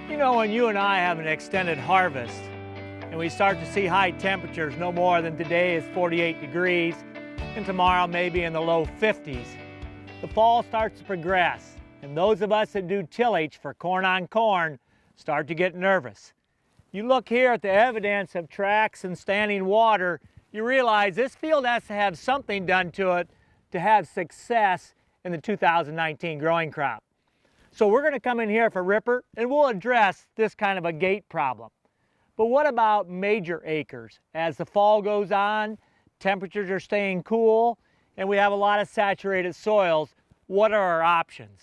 You know, when you and I have an extended harvest and we start to see high temperatures, no more than today is 48 degrees, and tomorrow maybe in the low 50s, the fall starts to progress, and those of us that do tillage for corn on corn start to get nervous. You look here at the evidence of tracks and standing water, you realize this field has to have something done to it to have success in the 2019 growing crop. So we're going to come in here for Ripper and we'll address this kind of a gate problem. But what about major acres? As the fall goes on, temperatures are staying cool, and we have a lot of saturated soils. What are our options?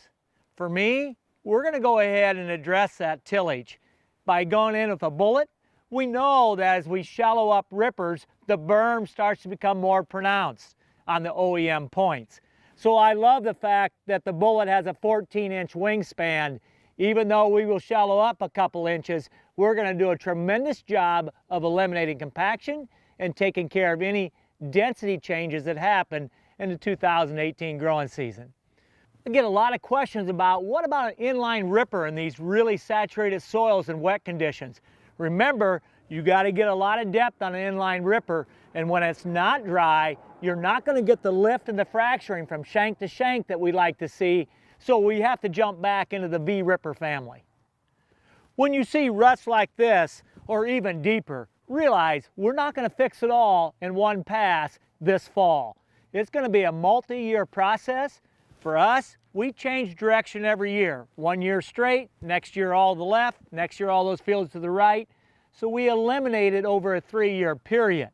For me, we're going to go ahead and address that tillage by going in with a bullet. We know that as we shallow up rippers, the berm starts to become more pronounced on the OEM points. So I love the fact that the bullet has a 14-inch wingspan. Even though we will shallow up a couple inches, we're going to do a tremendous job of eliminating compaction and taking care of any density changes that happen in the 2018 growing season. I get a lot of questions about what about an inline ripper in these really saturated soils and wet conditions. Remember, you got to get a lot of depth on an inline ripper, and when it's not dry, you're not going to get the lift and the fracturing from shank to shank that we like to see, so we have to jump back into the V-ripper family. When you see ruts like this, or even deeper, realize we're not going to fix it all in one pass this fall. It's going to be a multi-year process. For us, we change direction every year. 1 year straight, next year all to the left, next year all those fields to the right. So we eliminate it over a 3-year period.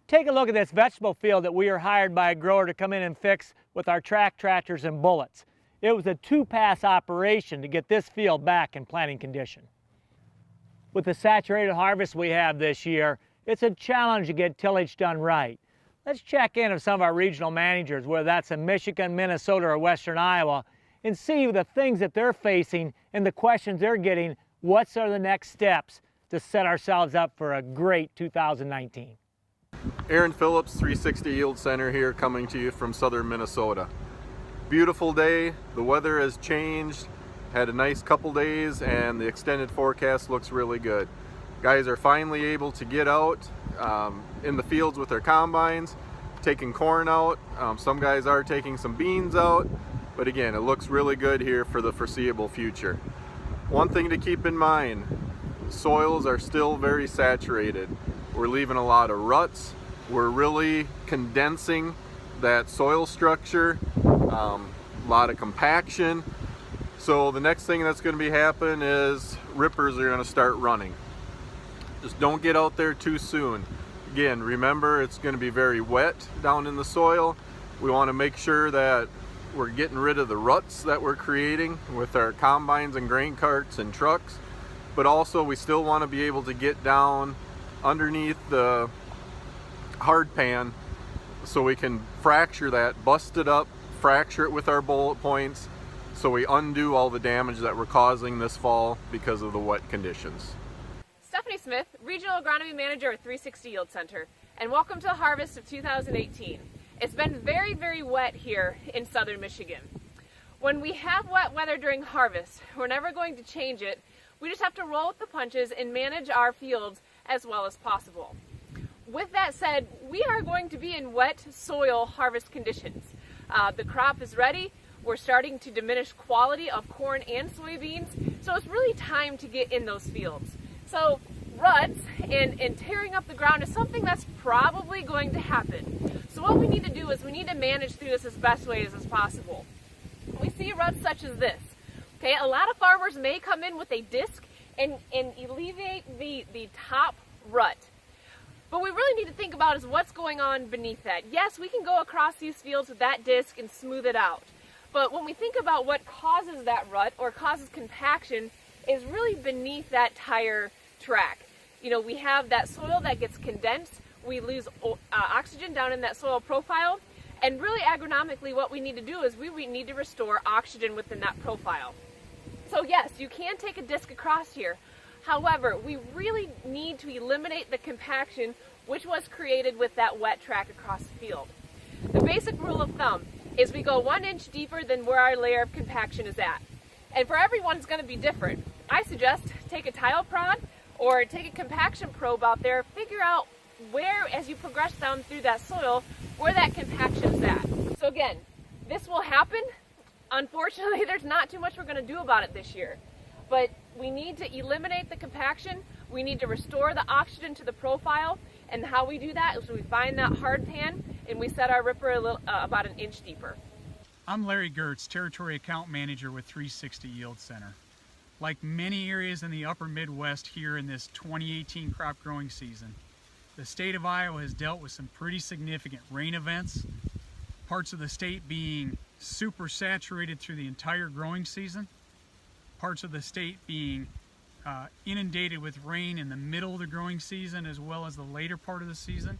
Take a look at this vegetable field that we are hired by a grower to come in and fix with our track tractors and bullets. It was a 2-pass operation to get this field back in planting condition. With the saturated harvest we have this year, it's a challenge to get tillage done right. Let's check in with some of our regional managers, whether that's in Michigan, Minnesota, or Western Iowa, and see the things that they're facing and the questions they're getting. What are the next steps to set ourselves up for a great 2019? Aaron Phillips, 360 Yield Center here, coming to you from southern Minnesota. Beautiful day, the weather has changed, had a nice couple days, and the extended forecast looks really good. Guys are finally able to get out in the fields with their combines, taking corn out. Some guys are taking some beans out, but again, it looks really good here for the foreseeable future. One thing to keep in mind, soils are still very saturated. We're leaving a lot of ruts. We're really condensing that soil structure, a lot of compaction. So the next thing that's going to be happening is rippers are going to start running. Just don't get out there too soon. Again, remember, it's going to be very wet down in the soil. We want to make sure that we're getting rid of the ruts that we're creating with our combines and grain carts and trucks, but also we still want to be able to get down underneath the hard pan so we can fracture that, bust it up, fracture it with our bullet points, so we undo all the damage that we're causing this fall because of the wet conditions. Stephanie Smith, Regional Agronomy Manager at 360 Yield Center, and welcome to the harvest of 2018. It's been very, very wet here in southern Michigan. When we have wet weather during harvest, we're never going to change it. We just have to roll with the punches and manage our fields as well as possible. With that said, we are going to be in wet soil harvest conditions. The crop is ready. We're starting to diminish quality of corn and soybeans, so it's really time to get in those fields. So ruts and tearing up the ground is something that's probably going to happen. So what we need to do is we need to manage through this as best ways as possible. We see ruts such as this. Okay, a lot of farmers may come in with a disc and alleviate the top rut. But we really need to think about is what's going on beneath that. Yes, we can go across these fields with that disc and smooth it out. But when we think about what causes that rut or causes compaction is really beneath that tire track. You know, we have that soil that gets condensed, we lose oxygen down in that soil profile, and really agronomically what we need to do is we need to restore oxygen within that profile. So yes, you can take a disc across here. However, we really need to eliminate the compaction which was created with that wet track across the field. The basic rule of thumb is we go 1 inch deeper than where our layer of compaction is at. And for everyone it's going to be different. I suggest take a tile prod or take a compaction probe out there, figure out where, as you progress down through that soil, where that compaction's at. So again, this will happen. Unfortunately, there's not too much we're going to do about it this year. But we need to eliminate the compaction, we need to restore the oxygen to the profile, and how we do that is we find that hard pan and we set our ripper about an inch deeper. I'm Larry Gertz, Territory Account Manager with 360 Yield Center. Like many areas in the upper Midwest here in this 2018 crop growing season, the state of Iowa has dealt with some pretty significant rain events, parts of the state being super saturated through the entire growing season, parts of the state being inundated with rain in the middle of the growing season as well as the later part of the season,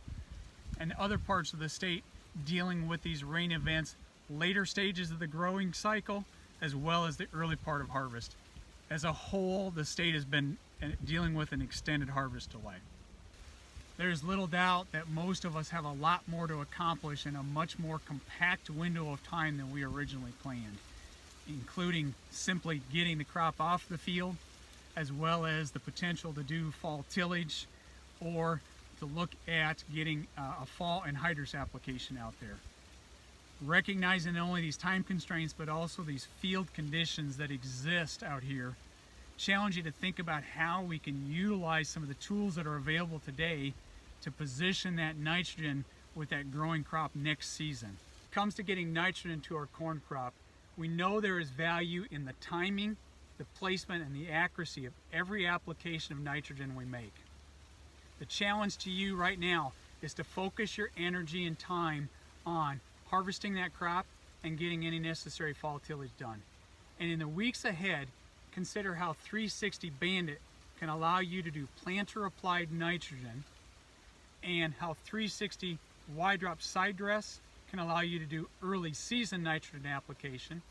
and other parts of the state dealing with these rain events later stages of the growing cycle as well as the early part of harvest. As a whole, the state has been dealing with an extended harvest delay. There's little doubt that most of us have a lot more to accomplish in a much more compact window of time than we originally planned, including simply getting the crop off the field, as well as the potential to do fall tillage or to look at getting a fall anhydrous application out there. Recognizing not only these time constraints but also these field conditions that exist out here, challenge you to think about how we can utilize some of the tools that are available today to position that nitrogen with that growing crop next season. When it comes to getting nitrogen to our corn crop, we know there is value in the timing, the placement, and the accuracy of every application of nitrogen we make. The challenge to you right now is to focus your energy and time on harvesting that crop and getting any necessary fall tillage done. And in the weeks ahead, consider how 360 Bandit can allow you to do planter applied nitrogen, and how 360 Y-Drop Side Dress can allow you to do early season nitrogen application,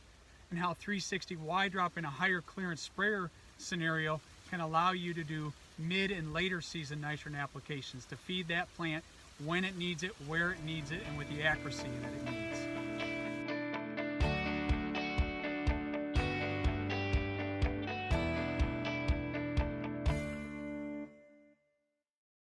and how 360 Y-Drop in a higher clearance sprayer scenario can allow you to do mid and later season nitrogen applications to feed that plant when it needs it, where it needs it, and with the accuracy that it needs.